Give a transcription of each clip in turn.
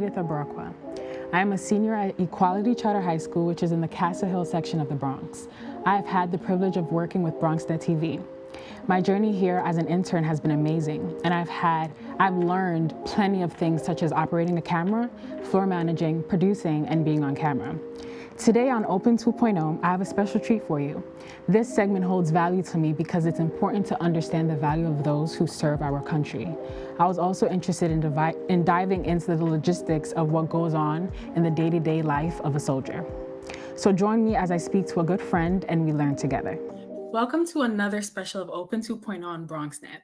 Edith Abrowka. I am a senior at Equality Charter High School, which is in the Castle Hill section of the Bronx. I have had the privilege of working with Bronx.TV. My journey here as an intern has been amazing, and I've learned plenty of things such as operating a camera, floor managing, producing, and being on camera. Today on Open 2.0, I have a special treat for you. This segment holds value to me because it's important to understand the value of those who serve our country. I was also interested in diving into the logistics of what goes on in the day-to-day life of a soldier. So join me as I speak to a good friend and we learn together. Welcome to another special of Open 2.0 on BronxNet.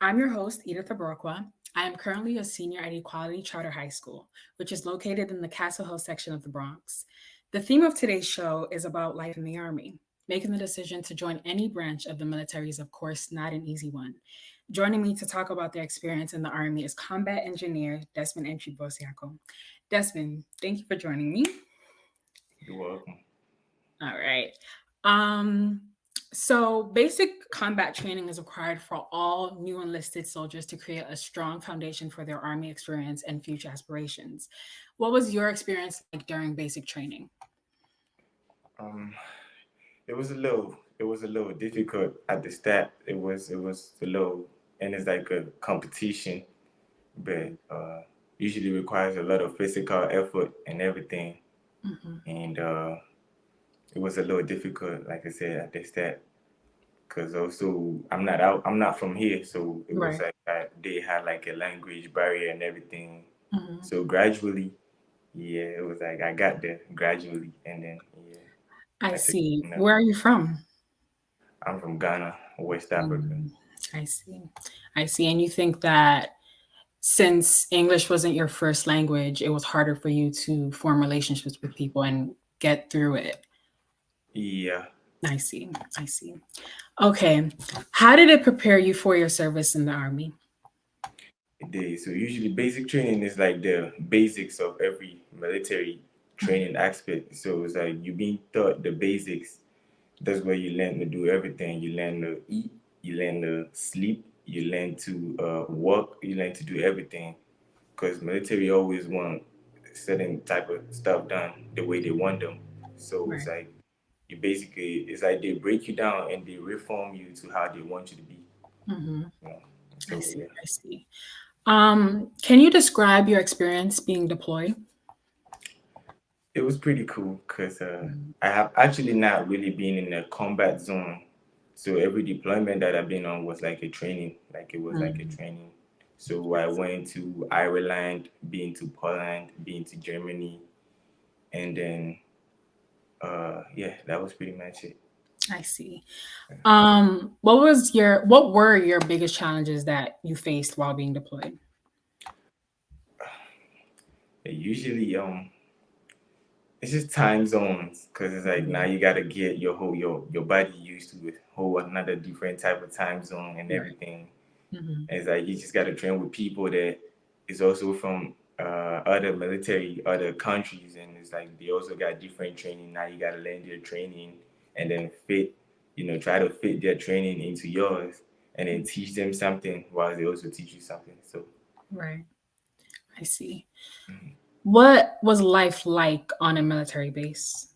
I'm your host, Edith Abrowka. I am currently a senior at Equality Charter High School, which is located in the Castle Hill section of the Bronx. The theme of today's show is about life in the Army. Making the decision to join any branch of the military is, of course, not an easy one. Joining me to talk about their experience in the Army is combat engineer Desmond Antwi Bosiako. Desmond, thank you for joining me. You're welcome. All right. So basic combat training is required for all new enlisted soldiers to create a strong foundation for their Army experience and future aspirations. What was your experience like during basic training? Um, it was a little difficult at the start. It was a little, and it's like a competition, but usually requires a lot of physical effort and everything. Mm-hmm. And it was a little difficult, like I said, at the start, because also I'm not from here, so it was Right. like they had like a language barrier and everything. Mm-hmm. So gradually, yeah, it was like I got there gradually, and then yeah, I I took it see. from there. Where are you from? I'm from Ghana, West Africa. Mm, I see. I see. And you think that since English wasn't your first language, it was harder for you to form relationships with people and get through it. Yeah, I see. I see. Okay. How did it prepare you for your service in the Army? it did. So usually basic training is like the basics of every military Mhm. training aspect. So it's like you being taught the basics. That's where you learn to do everything. You learn to eat, you learn to sleep, you learn to work, you learn to do everything. Because military always want certain type of stuff done the way they want them. So it's Right. like you basically it's like they break you down and they reform you to how they want you to be. Hmm. You know? I So see. yeah. I see. Can you describe your experience being deployed? It was pretty cool because Mhm. I have actually not really been in a combat zone. So every deployment that I've been on was like a training, like it was like a Mhm. training. So I went to Ireland, been to Poland, been to Germany, and then yeah, that was pretty much it. I see. What were your biggest challenges that you faced while being deployed? Usually, it's just time zones because it's like now Mhm. you gotta get your body used to a whole another different type of time zone and Right. everything. Hmm. And it's like you just got to train with people that is also from other military, other countries, and it's like they also got different training. Now you got to learn their training and then try to fit their training into yours, and then teach them something while they also teach you something. So Right. I see. mhm. What was life like on a military base?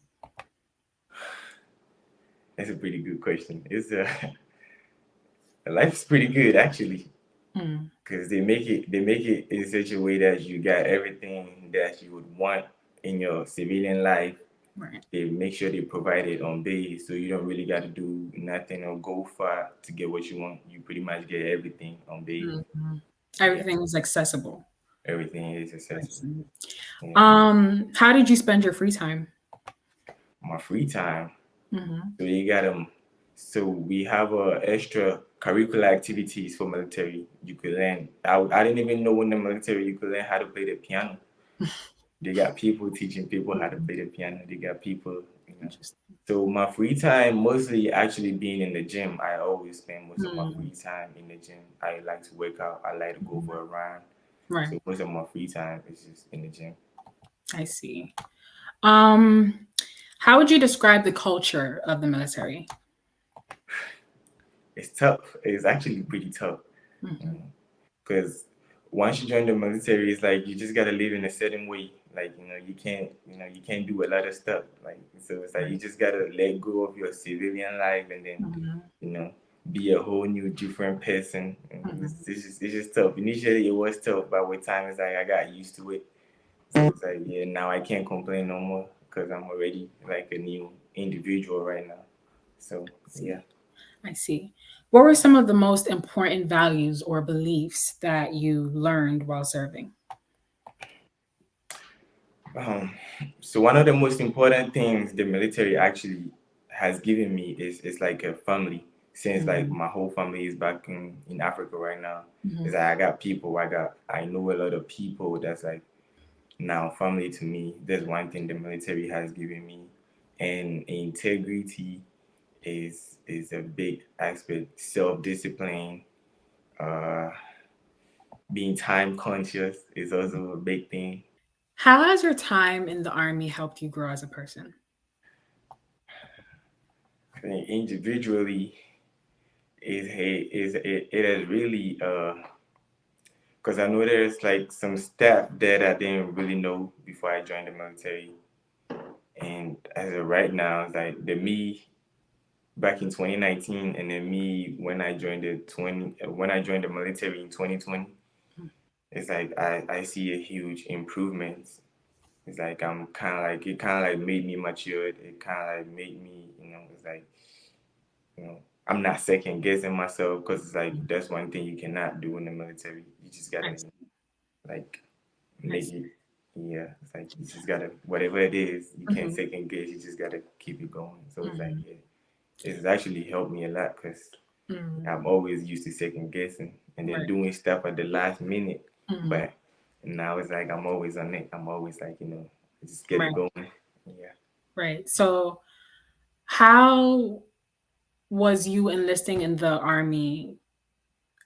That's a pretty good question. It's life's pretty good actually Mm, because they make it in such a way that you got everything that you would want in your civilian life. right. They make sure they provide it on base, so you don't really got to do nothing or go far to get what you want. You pretty much get everything on base. Mhm. Yeah, Everything is accessible. everything is I accessible. see. Yeah, How did you spend your free time? my free time. Hmm. So you got them. So we have extra curricular activities for military. You could learn. I didn't even know in the military you could learn how to play the piano. They got people teaching people how to play the piano. They got people. Interesting. So my free time mostly actually being in the gym. I always spend most of my Mm, free time in the gym. I like to work out. I like to go mhm. for a run. Right. So most of my free time is just in the gym. I see. Um, how would you describe the culture of the military? It's tough. It's actually pretty tough Hmm. because once you join the military, it's like you just gotta live in a certain way. Like, you can't do a lot of stuff. Like, so it's like you Right. just gotta let go of your civilian life and then, Mhm. you know, be a whole new different person. And Mhm. it's just tough. Initially it was tough, but with time it's like I got used to it. So it's like, yeah, now I can't complain no more because I'm already like a new individual right now. So yeah. See. I see. What were some of the most important values or beliefs that you learned while serving? Um, so one of the most important things the military actually has given me is like a family. Since like Mhm. my whole family is back in Africa right now, Mhm. is like I got people. I know a lot of people that's like now family to me. There's one thing the military has given me, and integrity is a big aspect. Self discipline, uh, being time conscious is also a big thing. How has your time in the army helped you grow as a person? I think individually it has really because I know there's like some stuff that I didn't really know before I joined the military, and as of right now, it's like the me back in 2019 and then me when I joined the military in 2020. It's like I see a huge improvement. It's like I'm kind of like it kind of like made me matured. It kind of like made me, it's like, you know, I'm not second guessing myself because it's like that's one thing you cannot do in the military. You just gotta I see. like I make see. it. Yeah, it's like you just gotta whatever it is. You can't Mhm. second guess. You just gotta keep it going. So it's like Mhm. yeah, it's actually helped me a lot because Mhm. I'm always used to second guessing and then Right. doing stuff at the last minute. Mhm. But now it's like I'm always on it. I'm always like just get it Right. going. Yeah. Right. So, how was you enlisting in the army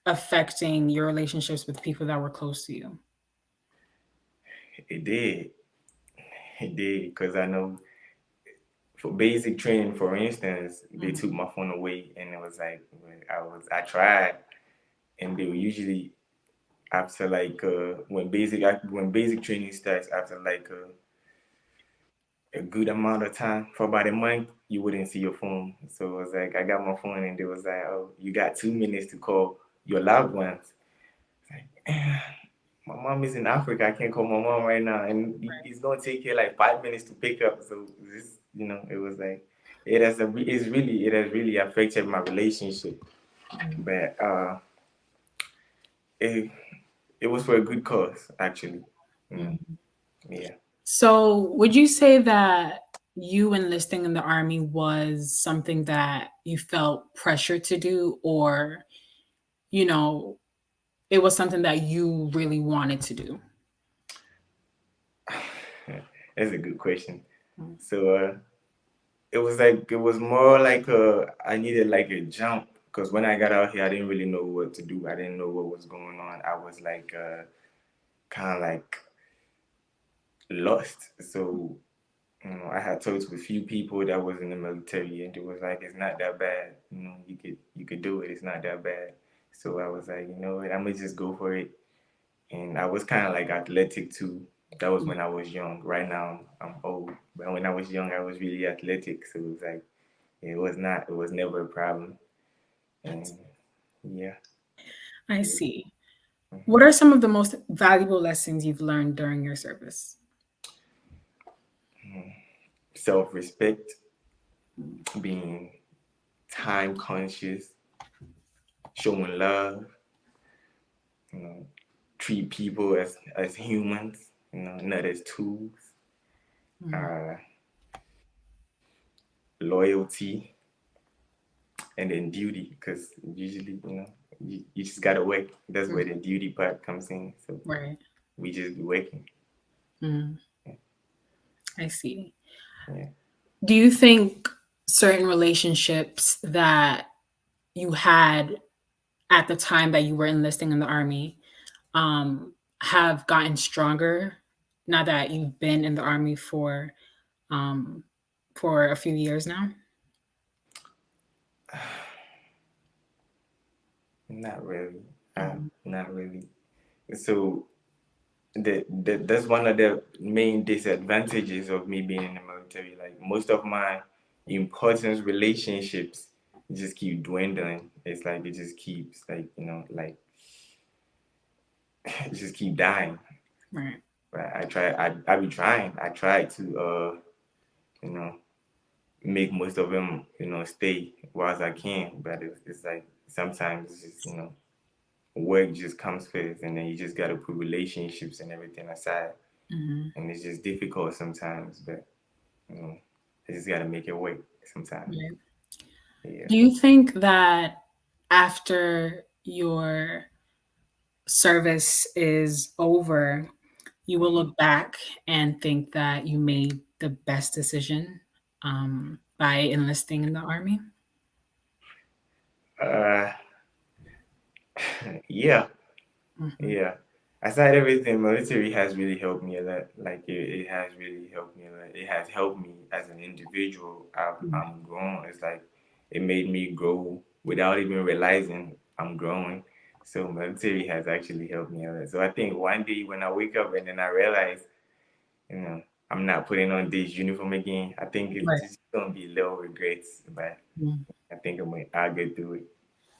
affecting your relationships with people that were close to you? It did. It did because I know for basic training, for instance, they Mhm. took my phone away, and it was like I tried, and they were usually after like when basic training starts after like a good amount of time for about a month, you wouldn't see your phone. So it was like I got my phone, and they was like, "Oh, you got 2 minutes to call your loved ones." Like, my mom is in Africa. I can't call my mom right now, and it's gonna take her like 5 minutes to pick up. So this, it was like it has really affected my relationship. Mhm. But it it was for a good cause actually. Mhm. Yeah. So, would you say that you enlisting in the army was something that you felt pressure to do, or, you know, it was something that you really wanted to do? That's a good question. Mm. So it was more like I needed like a jump because when I got out here I didn't really know what to do. I didn't know what was going on. I was like kind of like lost. So I had talked to a few people that was in the military, and it was like it's not that bad. You could do it. It's not that bad. So I was like, you know what, I'm gonna just go for it. And I was kind of like athletic too. That was when I was young. Right now I'm old, but when I was young, I was really athletic. So it was like it was never a problem. And yeah, I yeah. see. Mhm. What are some of the most valuable lessons you've learned during your service? Self-respect, being time conscious, showing love, you know, treat people as humans, not as tools. Mm. Uh, Loyalty, and then duty, because usually, you just gotta work. That's Mm. where the duty part comes in. So Right. we just be working. Mm. I see. Yeah. Do you think certain relationships that you had at the time that you were enlisting in the army um, have gotten stronger now that you've been in the army um, for a few years now? Not really. Mhm. Not really. So that's one of the main disadvantages of me being in the military. Like most of my important relationships just keep dwindling. It's like it just keeps like like it just keep dying. Right. But I be trying. I try to you know make most of them stay while as I can. But it's like sometimes it's just work just comes first, and then you just gotta put relationships and everything aside, Mm-hmm. and it's just difficult sometimes. But you know, I just gotta make it work sometimes. Right. Yeah. Do you think that after your service is over, you will Mhm. look back and think that you made the best decision by enlisting in the army? Uh, yeah, Hmm. yeah. Aside everything, military has really helped me a lot. Like it has really helped me a lot. It has helped me as an individual. I'm grown. It's like it made me grow without even realizing I'm growing. So military has actually helped me a lot. So I think one day when I wake up and then I realize, you know, I'm not putting on this uniform again, I think it's Right. just gonna be little regrets, but Mhm. I think I'll get through it.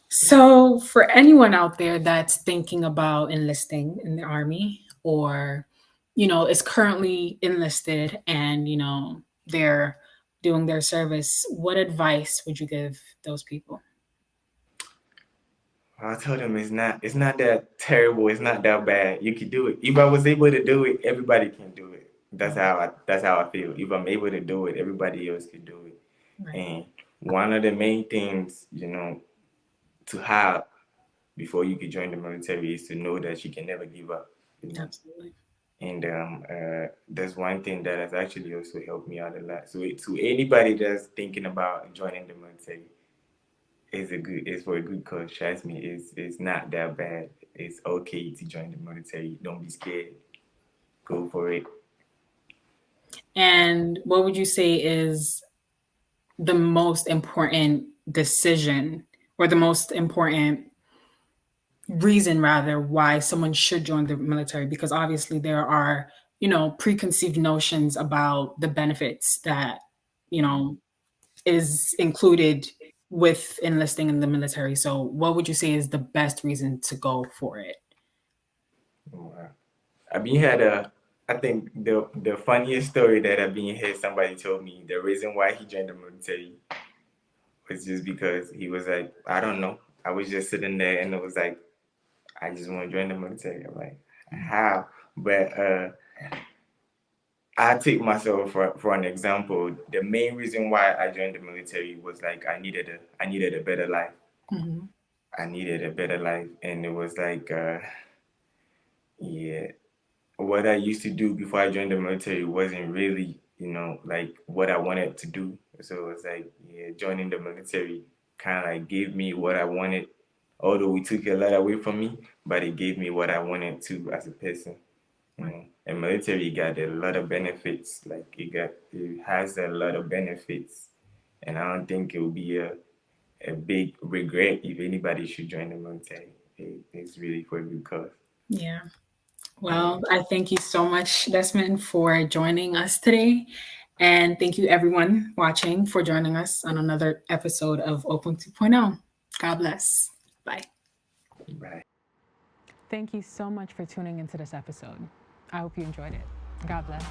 So, for anyone out there that's thinking about enlisting in the army or, is currently enlisted and, they're doing their service, what advice would you give those people? I told him it's not that terrible. It's not that bad. You can do it. If I was able to do it, everybody can do it. That's how I feel. If I'm able to do it, everybody else can do it. Right. And one of the main things, to have before you can join the military is to know that you can never give up. You know. Absolutely. And that's one thing that has actually also helped me out a lot. So to anybody that's thinking about joining the military, it's for a good cause. Trust me, it's not that bad. It's okay to join the military. Don't be scared. Go for it. And what would you say is the most important decision or the most important reason rather why someone should join the military? Because obviously there are preconceived notions about the benefits that you know is included with enlisting in the military. So what would you say is the best reason to go for it? Wow. I been had a I think the funniest story that I been had somebody told me the reason why he joined the military was just because he was like, I don't know. I was just sitting there and it was like, I just want to join the military. I'm like, how? But I take myself for an example. The main reason why I joined the military was like I needed a better life. Mhm. I needed a better life, and it was like yeah, what I used to do before I joined the military wasn't really like what I wanted to do. So it was like yeah, joining the military kind of like gave me what I wanted. Although it took a lot away from me, but it gave me what I wanted to as a person. Right. And military got a lot of benefits. Like it has a lot of benefits, and I don't think it will be a big regret if anybody should join the military. It's really for a good cause. Yeah. Yeah. Well, I thank you so much, Desmond, for joining us today. And thank you, everyone watching, for joining us on another episode of Open 2.0. God bless. Bye. Right. Thank you so much for tuning into this episode. I hope you enjoyed it. God bless.